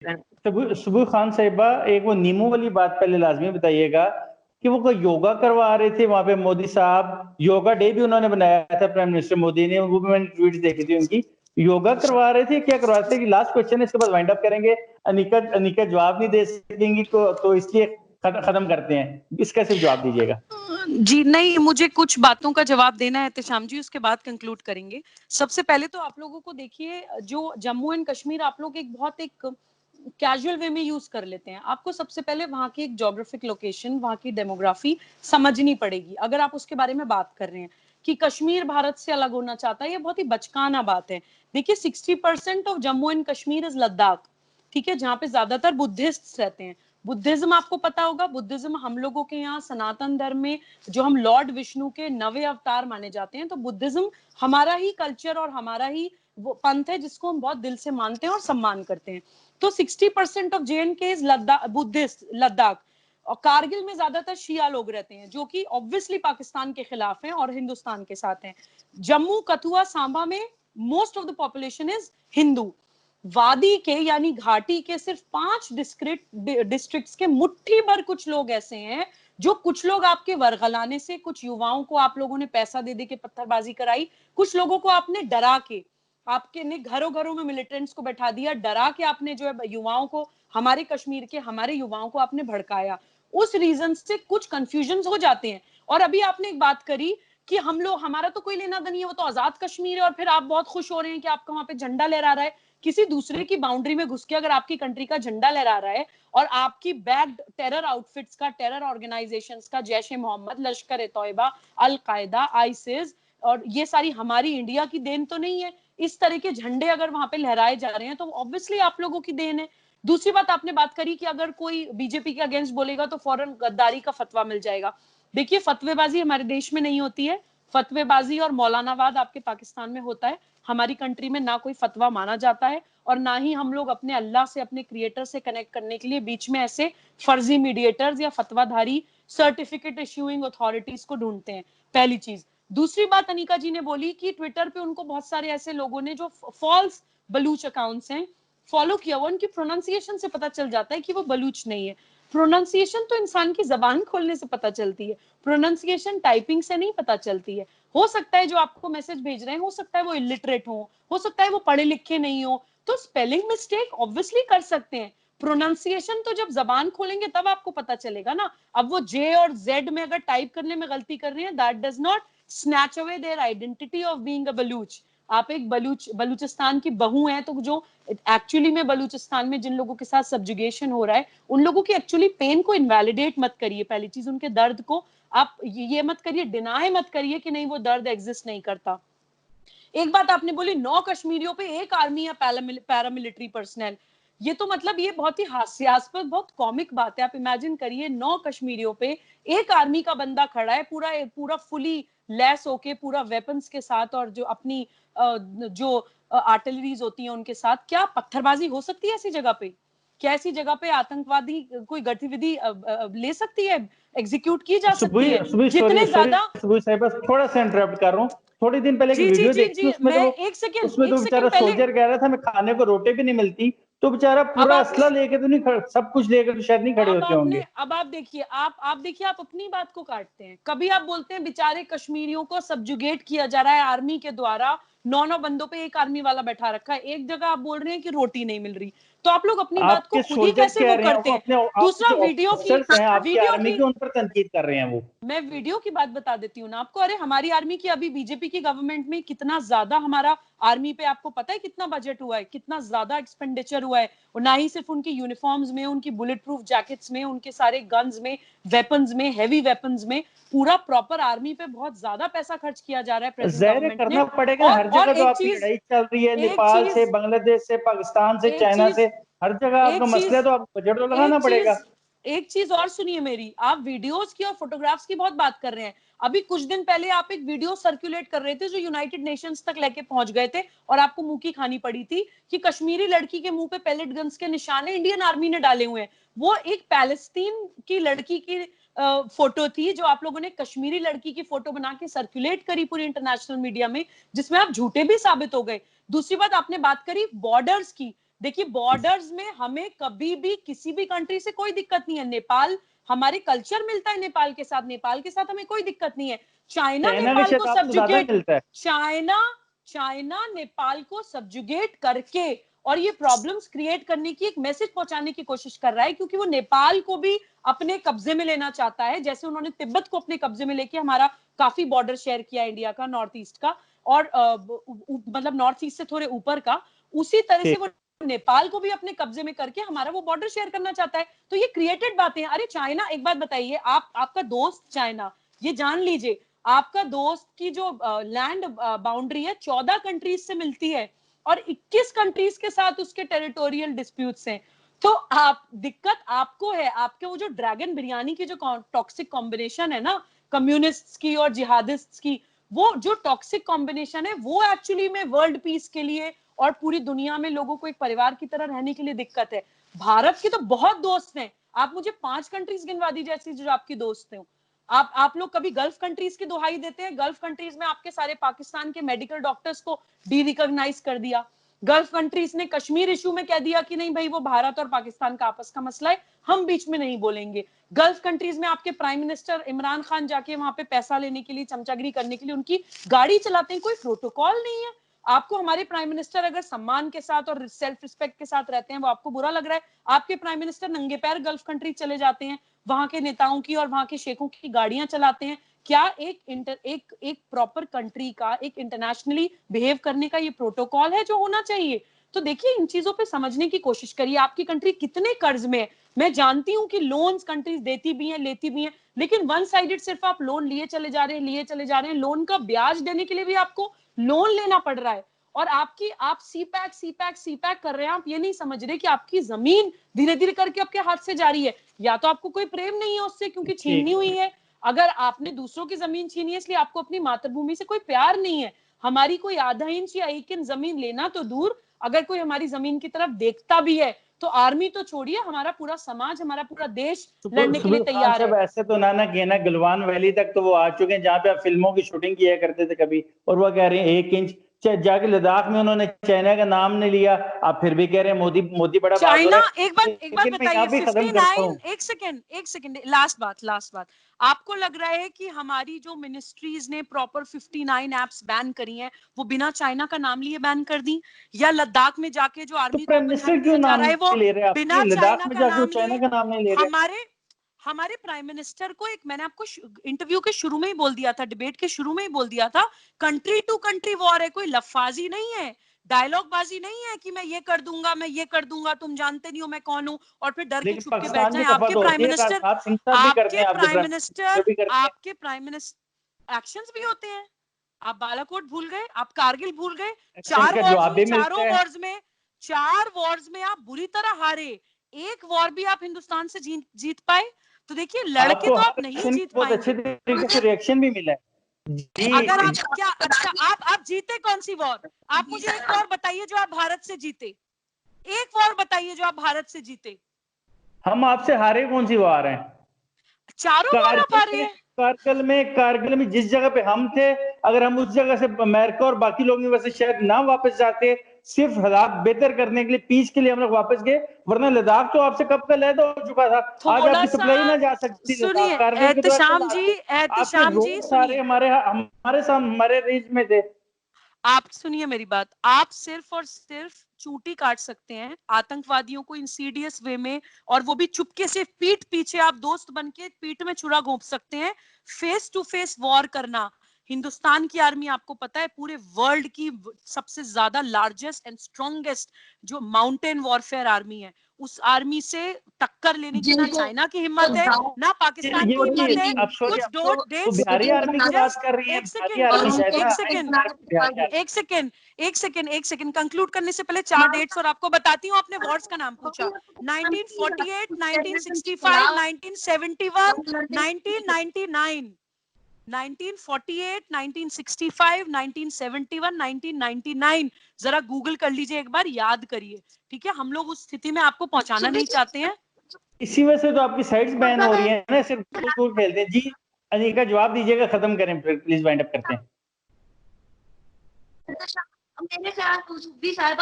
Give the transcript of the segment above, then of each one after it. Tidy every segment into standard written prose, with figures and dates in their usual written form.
सुबह खान साहिबा, एक वो नीमू वाली बात पहले लाजमी बताइएगा कि वो कोई योगा करवा रहे थे वहां पे मोदी साहब। योगा डे भी उन्होंने बनाया था प्राइम मिनिस्टर मोदी ने, वो भी मैंने ट्वीट देखी थी उनकी। योगा करवा रहे थे, क्या करवा रहे थे? लास्ट क्वेश्चन है, इसके बाद वाइंड अप करेंगे। अनिका अनिका जवाब नहीं दे सकेंगी तो इसलिए खत्म करते हैं। इसका सिर्फ जवाब दीजिएगा। जी नहीं, मुझे कुछ बातों का जवाब देना है एहतेशाम जी, उसके बाद कंक्लूड करेंगे। सबसे पहले तो आप लोगों को देखिए, जो जम्मू एंड कश्मीर आप लोग एक बहुत एक कैजुअल वे में यूज कर लेते हैं। आपको सबसे पहले वहां की एक ज्योग्राफिक लोकेशन, वहां की डेमोग्राफी समझनी पड़ेगी अगर आप उसके बारे में बात कर रहे हैं कि कश्मीर भारत से अलग होना चाहता है। ये बहुत ही बचकाना बात है। देखिए 60% of Jammu and Kashmir is Ladakh, ठीक है, जहां पे ज्यादातर बुद्धिस्ट रहते हैं। बुद्धिज्म आपको पता होगा, बुद्धिज्म हम लोगों के यहाँ सनातन धर्म में जो हम लॉर्ड विष्णु के 9वें अवतार माने जाते हैं, तो बुद्धिज्म हमारा ही कल्चर और हमारा ही वो पंथ है जिसको हम बहुत दिल से मानते हैं और सम्मान करते हैं। तो 60% of JNK is Ladakh, Buddhist Ladakh. और कारगिल में ज्यादातर शिया लोग रहते हैं जो कि ऑब्वियसली पाकिस्तान के खिलाफ हैं और हिंदुस्तान के साथ हैं। जम्मू, कथुआ, सांबा में most of the population is Hindu. वादी के यानी घाटी के सिर्फ 5 डिस्ट्रिक्ट्स के मुट्ठी भर कुछ लोग ऐसे हैं जो, कुछ लोग आपके वरगलाने से, कुछ युवाओं को आप लोगों ने पैसा दे दे के पत्थरबाजी कराई, कुछ लोगों को आपने डरा के, आपके ने घरों घरों में मिलिटेंट्स को बैठा दिया, डरा के आपने जो है युवाओं को, हमारे कश्मीर के हमारे युवाओं को आपने भड़काया। उस रीजन से कुछ कंफ्यूजन हो जाते हैं। और अभी आपने एक बात करी कि हम लोग, हमारा तो कोई लेना देना नहीं है, वो तो आजाद कश्मीर है, और फिर आप बहुत खुश हो रहे हैं कि आपका वहां पे झंडा लहरा रहा है। किसी दूसरे की बाउंड्री में घुस के अगर आपकी कंट्री का झंडा लहरा रहा है और आपकी बैग्ड टेरर आउटफिट्स का, टेरर ऑर्गेनाइजेशंस का, जैश ए मोहम्मद, लश्कर ए तौयबा, अल कायदा, आईसिस, और ये सारी हमारी इंडिया की देन तो नहीं है। इस तरह के झंडे अगर वहां पे लहराए जा रहे हैं तो ऑब्वियसली आप लोगों की देन है। दूसरी बात आपने बात करी कि अगर कोई बीजेपी के अगेंस्ट बोलेगा तो फौरन गद्दारी का फतवा मिल जाएगा। देखिए फतवेबाजी हमारे देश में नहीं होती है। फतवेबाजी और मौलानावाद आपके पाकिस्तान में होता है। हमारी कंट्री में ना कोई फतवा माना जाता है और ना ही हम लोग अपने अल्लाह से, अपने क्रिएटर से कनेक्ट करने के लिए बीच में ऐसे फर्जी मीडिएटर्स या फतवाधारी सर्टिफिकेट इश्यूइंग अथॉरिटीज को ढूंढते हैं, पहली चीज। दूसरी बात अनिका जी ने बोली कि ट्विटर पे उनको बहुत सारे ऐसे लोगों ने जो फॉल्स बलूच अकाउंट्स हैं फॉलो किया हुआ, उनकी प्रोनाउंसिएशन से पता चल जाता है कि वो बलूच नहीं है। प्रोनाउंसिएशन तो इंसान की जबान खोलने से पता चलती है, प्रोनाउंसिएशन टाइपिंग से नहीं पता चलती है। हो सकता है जो आपको मैसेज भेज रहे हैं, हो सकता है वो इलिटरेट हो सकता है वो पढ़े लिखे नहीं हो, तो स्पेलिंग मिस्टेक ऑब्वियसली कर सकते हैं। प्रोनाउंसिएशन तो जब जबान खोलेंगे तब आपको पता चलेगा ना। अब वो जे और जेड में अगर टाइप करने में गलती कर रहे हैं, that does not snatch away their identity of being a Baloch. आप एक बलूचिस्तान की बहू हैं, तो जो एक्चुअली में बलूचिस्तान में जिन लोगों के साथ सब्जुगेशन हो रहा है, उन लोगों की एक्चुअली पेन को इनवैलिडेट मत करिए। पहली चीज, उनके दर्द को आप ये मत करिए, डिनाई मत करिए कि नहीं वो दर्द एग्जिस्ट नहीं करता। एक बात आपने बोली 9 कश्मीरियों पे एक आर्मी या पैरामिलिट्री पर्सनल, ये तो मतलब ये बहुत ही हास्यास्पद, बहुत कॉमिक बात है। आप इमेजिन करिए 9 कश्मीरियों पे एक आर्मी का बंदा खड़ा है, पूरा पूरा फुली लैस होके, पूरा वेपन्स के साथ, और जो अपनी जो आर्टिलरीज होती हैं उनके साथ। क्या पत्थरबाजी हो सकती है ऐसी जगह पे? क्या ऐसी जगह पे आतंकवादी कोई गतिविधि ले सकती है, एग्जीक्यूट की जा सकती है? जितने ज्यादा सुबह साहिबा, थोड़ा सा इंटरप्ट कर रहा हूँ। थोड़ी दिन पहले एक जी जी वीडियो जी देखी, जी, उसमें मैं तो एक बेचारा सेकंड पहले। सोल्जर कह रहा था हमें खाने को रोटी भी नहीं मिलती, तो बेचारा अब पूरा आपने असला लेके तो नहीं सब कुछ लेकर तो शायद नहीं खड़े होते होंगे। अब आप देखिए, आप अपनी बात को काटते हैं। कभी आप बोलते हैं बेचारे कश्मीरियों को सब्जुगेट किया जा रहा है आर्मी के द्वारा, 9 बंदों पे एक आर्मी वाला बैठा रखा है। एक जगह आप बोल रहे हैं कि रोटी नहीं मिल रही, तो आप लोग अपनी बात को आपके खुद ही सोल्जर कैसे कह वो रहे हैं, करते वो हैं? अपने आपके दूसरा जो ऑफिसर्स हैं आपकी वीडियो आर्मी की के, उन पर तनकीद कर रहे हैं वो। मैं वीडियो की बात बता देती हूँ ना आपको। अरे हमारी आर्मी की, अभी बीजेपी की गवर्नमेंट में कितना ज्यादा हमारा आर्मी पे, आपको पता है कितना बजट हुआ है, कितना ज्यादा एक्सपेंडिचर हुआ है। और ना ही सिर्फ उनकी यूनिफॉर्म्स में, उनकी बुलेट प्रूफ जैकेट्स में, उनके सारे गन्स में, वेपन्स में, हैवी वेपन्स में, पूरा प्रॉपर आर्मी पे बहुत ज्यादा पैसा खर्च किया जा रहा है प्रेजेंट ज़ाहिर गवर्नमेंट ने। करना पड़ेगा, हर और जगह जो एक आपकी चीज लड़ाई चल रही है, एक नेपाल से, चीज बांग्लादेश से, पाकिस्तान से, एक चाइना चीज से, हर जगह आपका एक मसला है, चीज तो आपको बजट तो एक लगाना पड़ेगा। चीज एक चीज और सुनिए मेरी। आप वीडियोस की और फोटोग्राफ्स की बहुत बात कर रहे हैं। अभी कुछ दिन पहले आप एक वीडियो सर्कुलेट कर रहे थे जो यूनाइटेड नेशंस तक लेके पहुंच गए थे, और आपको मुंह की खानी पड़ी थी कि कश्मीरी लड़की के मुंह पे पैलेट गन्स के निशाने इंडियन आर्मी ने डाले हुए हैं। वो एक पैलेस्तीन की लड़की की फोटो थी, जो आप लोगों ने कश्मीरी लड़की की फोटो बना के सर्कुलेट करी पूरी इंटरनेशनल मीडिया में, जिसमें आप झूठे भी साबित हो गए। दूसरी बात, आपने बात करी बॉर्डर्स की। देखिए बॉर्डर्स में हमें कभी भी किसी भी कंट्री से कोई दिक्कत नहीं है। नेपाल, हमारे कल्चर मिलता है नेपाल के साथ हमें कोई दिक्कत नहीं है। चाइना के नेपाल को साथ आपको ज्यादा सब्जुगेट, मिलता है। चाइना नेपाल को सब्जुगेट करके और ये प्रॉब्लम्स क्रिएट करने की, एक मैसेज पहुंचाने की कोशिश कर रहा है, क्योंकि वो नेपाल को भी अपने कब्जे में लेना चाहता है, जैसे उन्होंने तिब्बत को अपने कब्जे में लेके हमारा काफी बॉर्डर शेयर किया इंडिया का, नॉर्थ ईस्ट का, और मतलब नॉर्थ ईस्ट से थोड़े ऊपर का, उसी तरह से वो नेपाल को भी अपने कब्जे में करके हमारा वो बॉर्डर शेयर करना चाहता है। तो ये क्रिएटेड बातें हैं। अरे चाइना, एक बात बताइए, आपका दोस्त चाइना, ये जान लीजिए आपका दोस्त की जो लैंड बाउंड्री है 14 कंट्रीज से मिलती है और 21 कंट्रीज के साथ उसके टेरिटोरियल डिस्प्यूट्स हैं। तो आप, दिक्कत आपको है, आपके वो जो ड्रैगन बिरयानी की जो टॉक्सिक कॉम्बिनेशन है ना, कम्युनिस्ट्स की और जिहादिस्ट्स की, वो जो टॉक्सिक कॉम्बिनेशन है वो एक्चुअली में वर्ल्ड पीस के लिए और पूरी दुनिया में लोगों को एक परिवार की तरह रहने के लिए दिक्कत है। भारत के तो बहुत दोस्त हैं, आप मुझे 5 कंट्रीज गिनवा दीजिए ऐसी जो आपकी दोस्त हैं। आप लोग कभी गल्फ कंट्रीज की दुहाई देते हैं? गल्फ कंट्रीज में आपके सारे पाकिस्तान के मेडिकल डॉक्टर्स को डी रिकॉग्नाइज कर दिया। गल्फ कंट्रीज ने कश्मीर इशू में कह दिया कि नहीं भाई, वो भारत और पाकिस्तान का आपस का मसला है, हम बीच में नहीं बोलेंगे। गल्फ कंट्रीज में आपके प्राइम मिनिस्टर इमरान खान जाके वहां पे पैसा लेने के लिए, चमचागिरी करने के लिए उनकी गाड़ी चलाते हैं, कोई प्रोटोकॉल नहीं है। आपको हमारे प्राइम मिनिस्टर अगर सम्मान के साथ और सेल्फ रिस्पेक्ट के साथ रहते हैं, वो आपको बुरा लग रहा है। आपके प्राइम मिनिस्टर नंगे पैर गल्फ कंट्री चले जाते हैं, वहां के नेताओं की और वहां के शेखों की गाड़ियां चलाते हैं। क्या एक प्रॉपर कंट्री का, एक इंटरनेशनली बिहेव करने का ये प्रोटोकॉल है जो होना चाहिए? तो देखिए, इन चीजों पे समझने की कोशिश करिए। आपकी कंट्री कितने कर्ज में है? मैं जानती हूँ कि लोन्स कंट्रीज देती भी हैं, लेती भी हैं, लेकिन वन साइडेड सिर्फ आप लोन लिए चले जा रहे हैं। लोन का ब्याज देने के लिए भी आपको लोन लेना पड़ रहा है। और आप सीपैक कर रहे हैं। आप ये नहीं समझ रहे कि आपकी जमीन धीरे धीरे करके आपके हाथ से जा रही है। या तो आपको कोई प्रेम नहीं है उससे, क्योंकि छीननी हुई है। अगर आपने दूसरों की जमीन छीनी है इसलिए आपको अपनी मातृभूमि से कोई प्यार नहीं है। हमारी कोई आधा इंच या 1 इंच जमीन लेना तो दूर, अगर कोई हमारी जमीन की तरफ देखता भी है तो आर्मी तो छोड़िए, हमारा पूरा समाज, हमारा पूरा देश लड़ने के लिए तैयार है। ऐसे तो ना कहना, गलवान वैली तक तो वो आ चुके हैं जहाँ पे आप फिल्मों की शूटिंग किया करते थे कभी, और वो कह रहे हैं 1 इंच। जाके लद्दाख में उन्होंने चाइना का नाम नहीं लिया, आप फिर भी कह रहे हैं मोदी बड़ा बहादुर चाइना, है। एक बात लेकिन मैं बताइए, यहाँ भी खत्म करता 59, हूँ। एक सेकंड, लास्ट बात, आपको लग रहा है कि हमारी जो मिनिस्ट्रीज ने प्रॉपर 59 एप्स बैन करी हैं, वो बिना चाइना का नाम लिए बैन कर दी? या लद्दाख में जाके जो तो आर्मी को प्राइम ओपन मिनिस्टर हैंड क्यों दिया जा नाम रहा है वो नहीं ले रहे? बिना आपके लद्दाख चाइना में का जाके वो नाम चाइना लिए? का नाम नहीं ले रहे। हमारे प्राइम मिनिस्टर को, एक मैंने आपको इंटरव्यू के शुरू में ही बोल दिया था, डिबेट के शुरू में ही बोल दिया था, कंट्री टू कंट्री वॉर है, कोई लफाजी नहीं है, डायलॉग बाजी नहीं है कि मैं ये कर दूंगा, तुम जानते नहीं हो मैं कौन हूं, और फिर डर के लेकिन छुप के बैठ पाकिस्तान की जाए। दफा तो होती है, राजनाथ सिंह साहब भी करते हैं, जो भी करते हैं। आपके प्राइम मिनिस्टर एक्शंस भी होते हैं। आप बालाकोट भूल गए, आप कारगिल भूल गए। एक्शन का जवाब भी मिलता है। चार वॉर्स में आप बुरी तरह हारे, एक वॉर भी आप हिंदुस्तान से जीत पाए? तो देखिए, लड़के आपको तो आप हर नहीं एक्शन जीत बहुत अच्छे पाएंगे। तरीके से रिएक्शन भी मिला है जी। अगर आप क्या, अच्छा, आप जीते कौन सी वॉर? आप मुझे एक वॉर बताइए जो आप भारत से जीते, एक वॉर बताइए जो आप भारत से जीते। हम आपसे हारे कौन सी वार हैं? चारों वॉर आप हारे हैं। कारगिल में जिस जगह पे हम थे, अगर हम उस जगह से अमेरिका और बाकी लोगों की वजह से शायद ना वापस जाते, सिर्फ हालात बेहतर करने के लिए, पीस के लिए हम लोग वापस गए, वरना लद्दाख तो आपसे कब का लैदा हो चुका था। आज थोड़ा आपकी सा सप्लाई ना जा सकती लद्दाख, सुनिए कारगिल के द्वारा एहतशाम जी, आपके रोड सारे सुनिए, हमारे साथ हमारे रेंज में थे। आप सुनिए मेरी बात। आप सिर्फ और सिर्फ चूटी काट सकते हैं आतंकवादियों को इंसीडियस वे में, और वो भी चुपके से पीठ पीछे, आप दोस्त बन के पीठ में छुरा घोंप सकते हैं। फेस टू फेस वॉर करना, हिंदुस्तान की आर्मी आपको पता है पूरे वर्ल्ड की सबसे ज्यादा लार्जेस्ट एंड स्ट्रॉन्गेस्ट जो माउंटेन वॉरफेयर आर्मी है, उस आर्मी से टक्कर लेने की ना चाइना की हिम्मत है, ना पाकिस्तान की हिम्मत है। कुछ वो डेट्स, बिहारी आर्मी की बात जस्ट कर रही है, एक बिहारी सेकेंड, आर्मी शायद एक ना, सेकेंड, बिहारी आर्मी। एक सेकेंड कंक्लूड करने से पहले 4 डेट्स और आपको बताती हूँ। आपने वॉर्स का नाम पूछा, 1948, 1965, 1971, 1999, 1948, 1965, 1971, 1999। जरा गूगल कर लीजिए, एक बार याद करिए, ठीक है? हम लोग उस स्थिति में आपको पहुंचाना नहीं चाहते हैं। इसी वजह से तो आपकी साइट्स बैन हो रही है ना, सिर्फ गोल खेलते हैं जी। अनिका जवाब दीजिएगा, खत्म करें प्लीज, वाइंड अप करते हैं। मेरे ख्याल भी साहब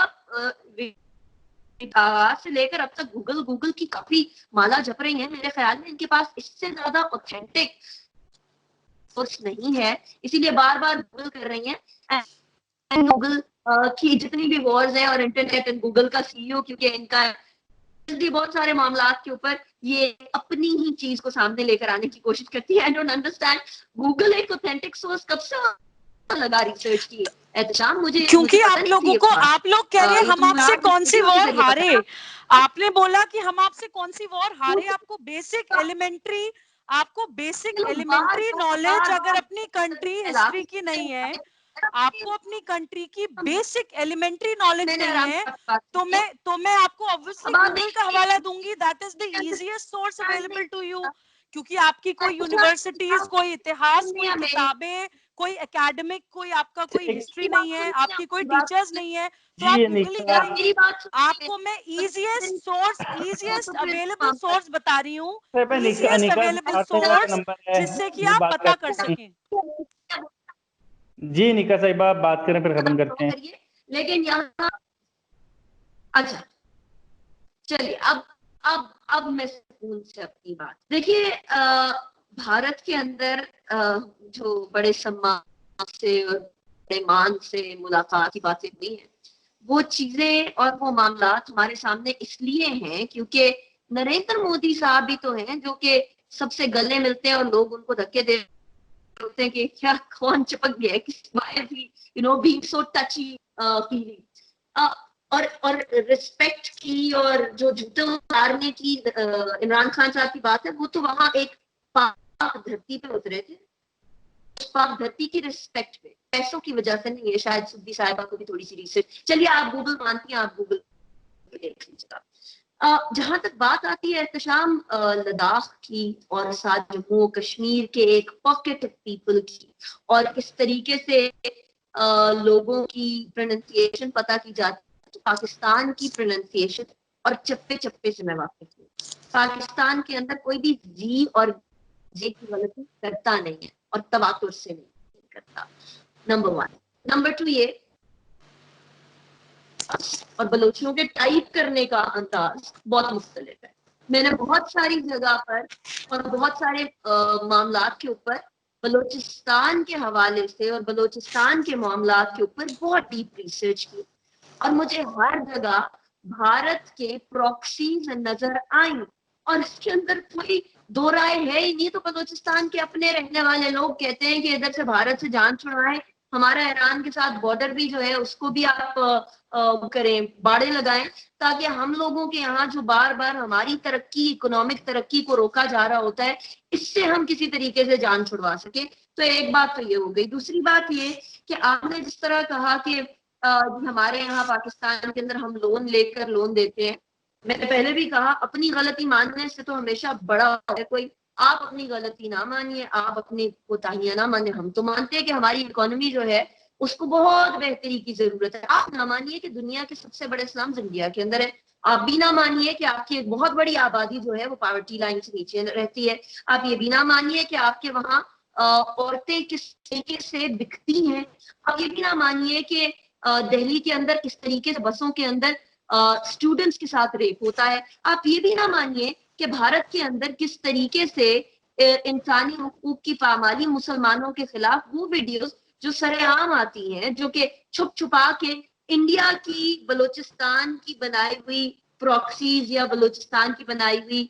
आगाज से लेकर अब तक गूगल की काफी माला जप रही है। मेरे ख्याल में इनके पास इससे ज्यादा ऑथेंटिक सोर्स नहीं है, इसीलिए बार बार गूगल कर रही है। एंड गूगल की जितनी भी वॉर्स है और इंटरनेट एंड गूगल का सीईओ, क्योंकि इनका बहुत सारे मामला के ऊपर ये अपनी ही चीज को सामने लेकर आने की कोशिश करती है। आई डोंट अंडरस्टैंड, गूगल एक ऑथेंटिक सोर्स कब से लगा रिसर्च की एहतशाम, मुझे क्योंकि पता आप नहीं लोगों थी को, आप लोग कह रहे हैं हम आपसे कौन सी वॉर हारे, आपने बोला कि हम आपसे कौन सी वॉर हारे। आपको बेसिक एलिमेंट्री नॉलेज अगर अपनी कंट्री हिस्ट्री की नहीं है, आपको अपनी कंट्री की बेसिक एलिमेंट्री नॉलेज नहीं है, तो मैं आपको ऑब्वियसली गूगल का हवाला दूंगी। That is the easiest source available to you, क्योंकि आपकी कोई यूनिवर्सिटीज, कोई इतिहास, कोई किताबें, कोई एकेडमिक, कोई आपका कोई हिस्ट्री नहीं है, आपकी कोई टीचर्स नहीं है, तो आप गूगल ही करेंगे। आपको मैं इजीएस्ट अवेलेबल सोर्स बता रही हूँ, इजीएस्ट अवेलेबल सोर्स, जिससे कि आप पता कर सकें। जी निका साहिबा, आप बात करें फिर खत्म करते हैं। लेकिन यहाँ अच्छा चलिए, अब मैं सुकून से अपनी बात देखिए। भारत के अंदर जो बड़े सम्मान से और बड़े मान से मुलाकात की बातें हुई हैं, वो चीजें और वो मामला हमारे सामने इसलिए हैं क्योंकि नरेंद्र मोदी साहब भी तो हैं जो कि सबसे गले मिलते हैं और लोग उनको धक्के दे होते हैं कि क्या कौन चिपक गया, बीइंग सो टची फीलिंग, और रिस्पेक्ट की और जो जूते उतारने की इमरान खान साहब की बात है, वो तो वहां एक पाक धरती पे उतरे थे, उस पाक धरती की रिस्पेक्ट पे, पैसों की वजह से नहीं है। शायद सुद्दी साहिबा को भी थोड़ी सी रिसर्च, चलिए आप गूगल मानती हैं, आप गूगल देख लीजिएगा। जहां तक बात आती है एहतशाम लद्दाख की और साथ जम्मू कश्मीर के एक पॉकेट ऑफ पीपल की, और किस तरीके से लोगों की प्रोनाउंसिएशन पता की जाती है, तो पाकिस्तान की प्रोनाउंसिएशन और चप्पे चप्पे से मैं वाकिफ हूँ। पाकिस्तान के अंदर कोई भी जी और जे की गलती करता नहीं है और तवातुर से नहीं करता, नंबर 1। नंबर 2 ये, और बलोचियों के टाइप करने का अंदाज बहुत मुख्तलिफ है। मैंने बहुत सारी जगह पर और बहुत सारे मामलात के ऊपर बलोचिस्तान के हवाले से और बलोचिस्तान के मामलात के ऊपर बहुत डीप रिसर्च की, और मुझे हर जगह भारत के प्रॉक्सीज नजर आई, और इसके अंदर कोई दो राय है ही नहीं। तो बलोचिस्तान के अपने रहने वाले लोग कहते हैं कि इधर से भारत से जान छुड़वाएं, हमारा ईरान के साथ बॉर्डर भी जो है उसको भी आप करें, बाड़े लगाएं, ताकि हम लोगों के यहाँ जो बार बार हमारी तरक्की, इकोनॉमिक तरक्की को रोका जा रहा होता है, इससे हम किसी तरीके से जान छुड़वा सके। तो एक बात तो ये हो गई। दूसरी बात ये कि आपने जिस तरह कहा कि हमारे यहाँ पाकिस्तान के अंदर हम लोन लेकर लोन देते हैं, मैंने पहले भी कहा अपनी गलती मानने से तो हमेशा बड़ा है कोई। आप अपनी गलती ना मानिए, आप अपनी कोताहियां ना मानिए। हम तो मानते हैं कि हमारी इकोनॉमी जो है उसको बहुत बेहतरी की जरूरत है। आप ना मानिए कि दुनिया के सबसे बड़े स्लम्स इंडिया के अंदर है। आप भी ना मानिए कि आपकी एक बहुत बड़ी आबादी जो है वो पॉवर्टी लाइन से नीचे रहती है। आप ये भी ना मानिए कि आपके वहाँ औरतें किस तरीके से बिकती हैं। आप ये भी ना मानिए कि दिल्ली के अंदर किस तरीके से बसों के अंदर स्टूडेंट्स के साथ रेप होता है। आप ये भी ना मानिए कि भारत के अंदर किस तरीके से इंसानी हुकूक की पामाली मुसलमानों के खिलाफ वो वीडियोस जो सरेआम आती हैं, जो कि छुप छुपा के इंडिया की बलोचिस्तान की बनाई हुई प्रॉक्सीज या बलोचिस्तान की बनाई हुई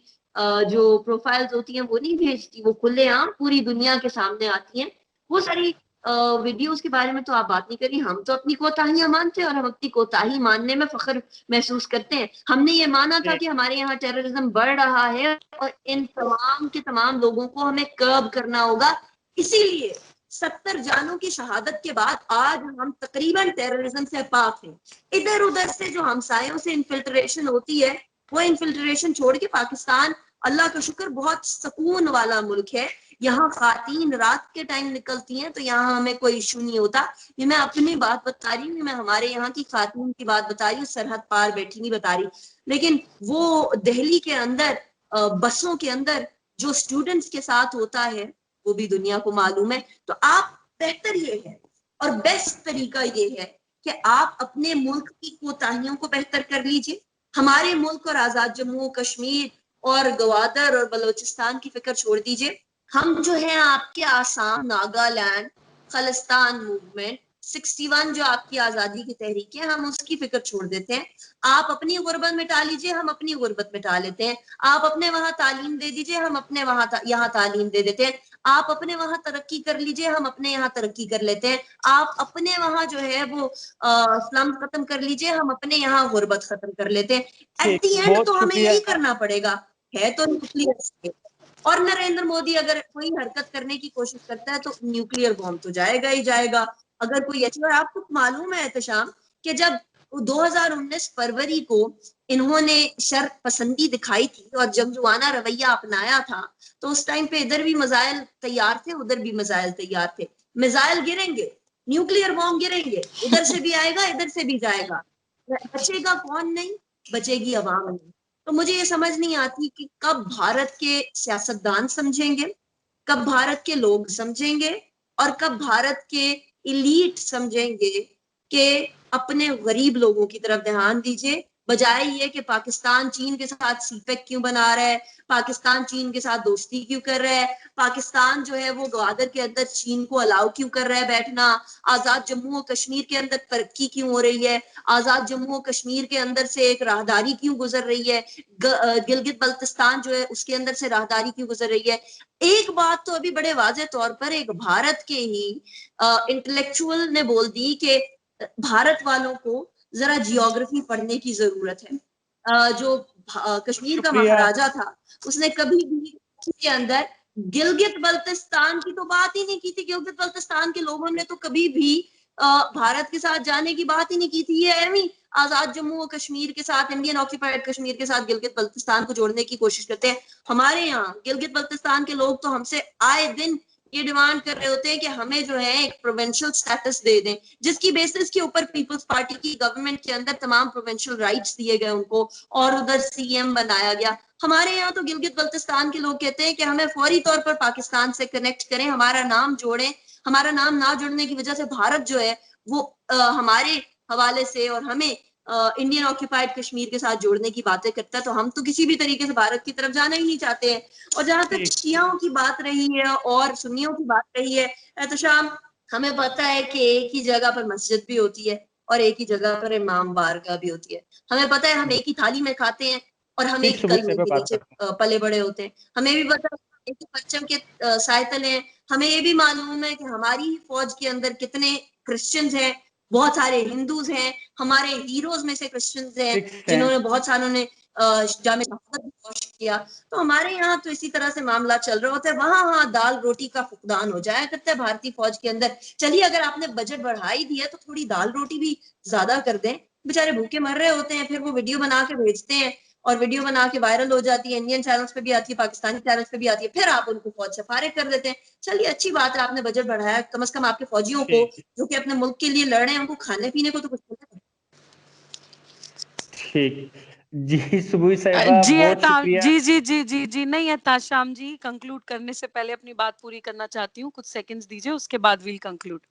जो प्रोफाइल्स होती हैं वो नहीं भेजती, वो खुलेआम पूरी दुनिया के सामने आती हैं। वो सारी वीडियोस के बारे में तो आप बात नहीं करिए। हम तो अपनी कोताहियां मानते हैं और हम अपनी कोताही मानने में फख्र महसूस करते हैं। हमने ये माना था कि हमारे यहाँ टेररिज्म बढ़ रहा है और इन तमाम के तमाम लोगों को हमें कर्ब करना होगा। इसीलिए 70 जानों की शहादत के बाद आज हम तकरीबन टेररिज्म से पाक हैं। इधर उधर से जो हमसायों से इन्फिल्ट्रेशन होती है, वो इन्फिल्ट्रेशन छोड़ के पाकिस्तान अल्लाह का शुक्र बहुत सुकून वाला मुल्क है। यहाँ खातीन रात के टाइम निकलती हैं तो यहाँ हमें कोई इशू नहीं होता। ये मैं अपनी बात बता रही हूँ, मैं हमारे यहाँ की खातून की बात बता रही हूँ, सरहद पार बैठी नहीं बता रही। लेकिन वो दिल्ली के अंदर बसों के अंदर जो स्टूडेंट्स के साथ होता है वो भी दुनिया को मालूम है। तो आप बेहतर ये है और बेस्ट तरीका ये है कि आप अपने मुल्क की कोताहियों को बेहतर कर लीजिए। हमारे मुल्क और आजाद जम्मू कश्मीर और ग्वादर और बलोचिस्तान की फिक्र छोड़ दीजिए, हम जो है आपके आसाम, नागालैंड, खालिस्तान मूवमेंट, 61 जो आपकी आजादी की तहरीक है, हम उसकी फिक्र छोड़ देते हैं। आप अपनी गुर्बत मिटा लीजिए, हम अपनी गुर्बत मिटा लेते हैं। आप अपने वहां तालीम दे दीजिए, हम अपने यहाँ तालीम दे देते हैं। आप अपने वहां तरक्की कर लीजिए, हम अपने यहाँ तरक्की कर लेते हैं। आप अपने वहां जो है वो स्लम खत्म कर लीजिए, हम अपने यहाँ गुर्बत खत्म कर लेते हैं। एट दी एंड बहुत तो हमें शुक्रिया। यही करना पड़ेगा। है तो न्यूक्लियर, और नरेंद्र मोदी अगर कोई हरकत करने की कोशिश करता है तो न्यूक्लियर बॉम्ब तो जाएगा ही जाएगा। अगर कोई अच्छी, और आपको मालूम है एहतशाम कि जब 2019 फरवरी को इन्होंने शर्त पसंदी दिखाई थी और जंगजुआना रवैया अपनाया था, तो उस टाइम पे इधर भी मिसाइल तैयार थे, उधर भी मिसाइल तैयार थे। मिसाइल गिरेंगे, न्यूक्लियर बॉम्ब गिरेंगे, उधर से भी आएगा, इधर से भी जाएगा। बचेगा कौन? नहीं बचेगी अवाम नहीं। तो मुझे ये समझ नहीं आती कि कब भारत के सियासतदान समझेंगे, कब भारत के लोग समझेंगे, और कब भारत के इलीट समझेंगे कि अपने गरीब लोगों की तरफ ध्यान दीजिए, बजाय ये कि पाकिस्तान चीन के साथ सीपेक क्यों बना रहा है, पाकिस्तान चीन के साथ दोस्ती क्यों कर रहा है, पाकिस्तान जो है वो ग्वादर के अंदर चीन को अलाउ क्यों कर रहा है बैठना, आजाद जम्मू और कश्मीर के अंदर तरक्की क्यों हो रही है, आजाद जम्मू और कश्मीर के अंदर से एक राहदारी क्यों गुजर रही है, गिलगित बल्तिस्तान जो है उसके अंदर से राहदारी क्यों गुजर रही है। एक बात तो अभी बड़े वाजे तौर पर एक भारत के ही इंटेलेक्चुअल ने बोल दी कि भारत वालों को जरा जियोग्राफी पढ़ने की जरूरत है। जो कश्मीर का शुक्रिया। महाराजा था उसने कभी भी के अंदर गिलगित बल्तिस्तान की तो बात ही नहीं की थी। गिलगित बल्तिस्तान के लोगों ने तो कभी भी भारत के साथ जाने की बात ही नहीं की थी। ये एवं आजाद जम्मू और कश्मीर के साथ, इंडियन ऑक्यूपाइड कश्मीर के साथ गिलगित बल्तिस्तान को जोड़ने की कोशिश करते हैं। हमारे यहाँ गिलगित बल्तिस्तान के लोग तो हमसे आए दिन ये डिमांड कर रहे होते हैं कि हमें जो है एक प्रोविंशियल स्टेटस दे दें, जिसकी बेसिस के ऊपर पीपल्स पार्टी की गवर्नमेंट के अंदर तमाम प्रोविंशियल राइट्स दिए गए उनको, और उधर सीएम बनाया गया। हमारे यहाँ तो गिलगित बल्तिस्तान के लोग कहते हैं कि हमें फौरी तौर पर पाकिस्तान से कनेक्ट करें, हमारा नाम जोड़ें। हमारा नाम ना जुड़ने की वजह से भारत जो है वो हमारे हवाले से और हमें इंडियन ऑक्यूपाइड कश्मीर के साथ जोड़ने की बातें करता है। तो हम तो किसी भी तरीके से भारत की तरफ जाना ही नहीं चाहते हैं। और जहां तक शियाओं की बात रही है और सुन्नियों की बात रही है, एहतशाम, हमें पता है कि एक ही जगह पर मस्जिद भी होती है और एक ही जगह पर इमाम बारगाह भी होती है। हमें पता है हम एक ही थाली में खाते हैं और हम एक ही सुबह कलमे पे के बात नीचे करते पले बड़े होते हैं। हमें भी पता है एक ही परचम के साए तले हैं। हमें ये भी मालूम है कि हमारी ही फौज के अंदर कितने क्रिश्चियंस हैं, बहुत सारे हिंदूज हैं। हमारे हीरोज में से क्रिश्चियंस हैं हैं। जिन्होंने बहुत सारों ने जामे शहादत भी नोश किया। तो हमारे यहाँ तो इसी तरह से मामला चल रहा होता है। वहां दाल रोटी का फुकदान हो जाया करता है भारतीय फौज के अंदर। चलिए अगर आपने बजट बढ़ा ही दिया तो थोड़ी दाल रोटी भी ज्यादा कर दें। बेचारे भूखे मर रहे होते हैं, फिर वो वीडियो बना के भेजते हैं और वीडियो बना के वायरल हो जाती है, इंडियन चैनल्स पे भी आती है, पाकिस्तानी चैनल्स पे भी आती है, फिर आप उनको फौज से फारिग कर देते हैं। चलिए अच्छी बात है, आपने बजट बढ़ाया, कम से कम आपके फौजियों को जो कि अपने मुल्क के लिए लड़ रहे हैं उनको खाने पीने को तो कुछ मिले। ठीक जी, सुबह साहिबा जी बहुत शुक्रिया। जी नहीं एहताशाम जी, कंक्लूड करने से पहले अपनी बात पूरी करना चाहती हूँ, कुछ सेकंड्स दीजिए, उसके बाद विल कंक्लूड।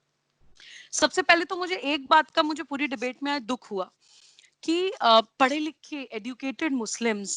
सबसे पहले तो मुझे एक बात का मुझे पूरी डिबेट में आज दुख हुआ कि पढ़े लिखे एजुकेटेड मुस्लिम्स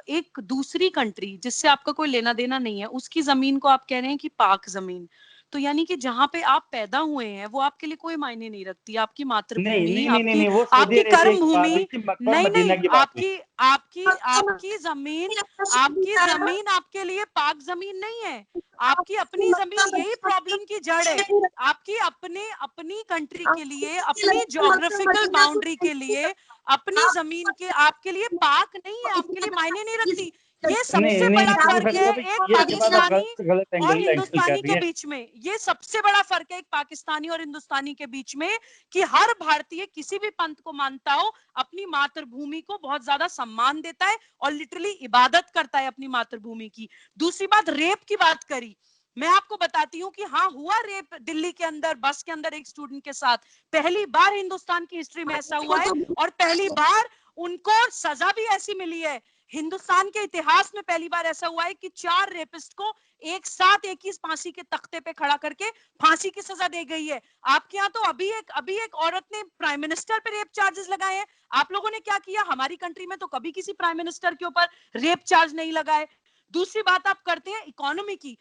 एक दूसरी कंट्री जिससे आपका कोई लेना देना नहीं है उसकी जमीन को आप कह रहे हैं कि पाक जमीन। तो यानी कि जहां पे आप पैदा हुए हैं वो आपके लिए कोई मायने नहीं रखती। आपकी नहीं मातृभूमि, नहीं नहीं नहीं आपकी नहीं, वो सऊदी आपकी अरेबिया कर्म की बात हुई भूमि, थी, मक्का और नहीं मदीना नहीं, की बात हुई। आपकी आपकी आपकी जमीन, आपकी जमीन आपके लिए पाक जमीन नहीं है। आपकी अपनी जमीन, यही प्रॉब्लम की जड़ है। आपकी अपने अपनी कंट्री के लिए, अपनी ज्योग्राफिकल बाउंड्री के लिए, अपनी जमीन के आपके लिए पाक नहीं है, आपके लिए मायने नहीं रखती। ये नहीं सबसे नहीं बड़ा नहीं, फर्क है एक ये आपके पास आप पाकिस्तानी गलत और एंगल कर हिंदुस्तानी रही के है। बीच में। ये सबसे बड़ा फर्क है एक पाकिस्तानी और हिंदुस्तानी के बीच में, कि हर भारतीय किसी भी पंथ को मानता हो अपनी मातृभूमि को बहुत ज्यादा सम्मान देता है और लिटरली इबादत करता है अपनी मातृभूमि की। दूसरी बात, रेप की बात करी, मैं आपको बताती हूँ कि हाँ हुआ रेप दिल्ली के अंदर, बस के अंदर एक स्टूडेंट के साथ। पहली बार हिंदुस्तान की हिस्ट्री में ऐसा हुआ है और पहली बार उनको सजा भी ऐसी मिली है हिंदुस्तान के इतिहास में पहली बार ऐसा हुआ है कि 4 रेपिस्ट को एक साथ एक ही फांसी के तख्ते पे खड़ा करके फांसी की सजा दे गई है। आपके यहाँ तो अभी एक औरत ने प्राइम मिनिस्टर पे रेप चार्जेस लगाए हैं। आप लोगों ने क्या किया? हमारी कंट्री में तो कभी किसी प्राइम मिनिस्टर के ऊपर रेप चार्ज नहीं लगाए। दूसरी बात आप करते हैं इकोनॉमी की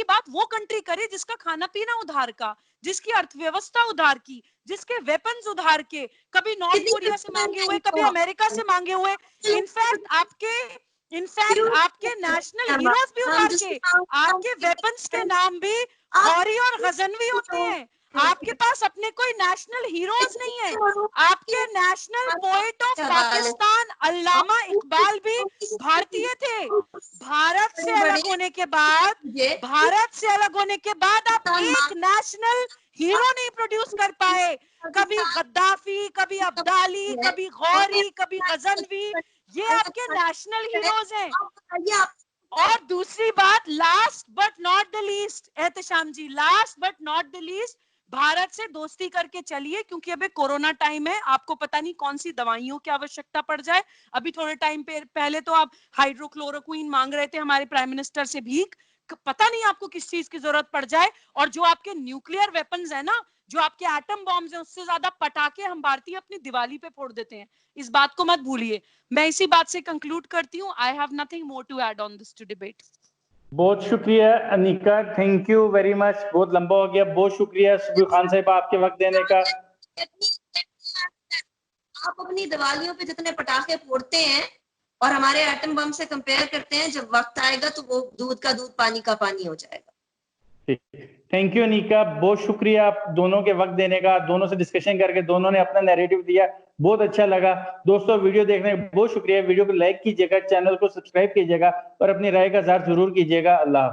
बात वो कंट्री करे जिसका खाना पीना उधार का, जिसकी अर्थव्यवस्था उधार की, जिसके वेपन्स उधार के, कभी नॉर्थ कोरिया से मांगे हुए, कभी अमेरिका से मांगे हुए, इनफैक्ट आपके नेशनल हीरोज भी उधार के, आपके वेपन्स के नाम भी गौरी और गजनवी होते हैं। आपके पास अपने कोई नेशनल हीरोज नहीं है। आपके नेशनल पोएट ऑफ पाकिस्तान अल्लामा इकबाल भी भारतीय थे। भारत से अलग होने के बाद आप एक नेशनल हीरो नहीं प्रोड्यूस कर पाए। कभी गद्दाफी, कभी अब्दाली, कभी गौरी, कभी गजनवी, ये आपके नेशनल हीरोज हैं। और दूसरी बात, last but not the least, Ehtesham ji, last but not the least, Bharat से दोस्ती करके चलिए, क्योंकि अभी कोरोना टाइम है। आपको पता नहीं कौन सी दवाइयों की आवश्यकता पड़ जाए। अभी थोड़े टाइम पहले तो आप हाइड्रोक्लोरोक्विन मांग रहे थे हमारे प्राइम मिनिस्टर से भीख, पता नहीं आपको किस चीज की जरूरत पड़ जाए। और जो आपके न्यूक्लियर वेपन्स है ना, जो आपके एटम बॉम्ब्स हैं, उससे ज्यादा पटाखे हम भारतीय अपनी दिवाली पे फोड़ देते हैं। इस बात को मत भूलिए। मैं इसी बात से कंक्लूड करती हूँ। I have nothing more to add on this to debate. बहुत शुक्रिया Anika, thank you very much. बहुत लंबा हो गया, बहुत शुक्रिया सुबीर खान साहिबा आपके वक्त देने का। आप अपनी दिवालियों पे जितने पटाखे फोड़ते हैं और हमारे एटम बम से कंपेयर करते हैं, जब वक्त आएगा तो वो दूध का दूध पानी का पानी हो जाएगा। थैंक यू अनिका, बहुत शुक्रिया आप दोनों के वक्त देने का। दोनों से डिस्कशन करके दोनों ने अपना नैरेटिव दिया, बहुत अच्छा लगा। दोस्तों, वीडियो देखने का बहुत शुक्रिया। वीडियो को लाइक कीजिएगा, चैनल को सब्सक्राइब कीजिएगा और अपनी राय का इज़हार जरूर कीजिएगा। अल्लाह हाफ़िज़।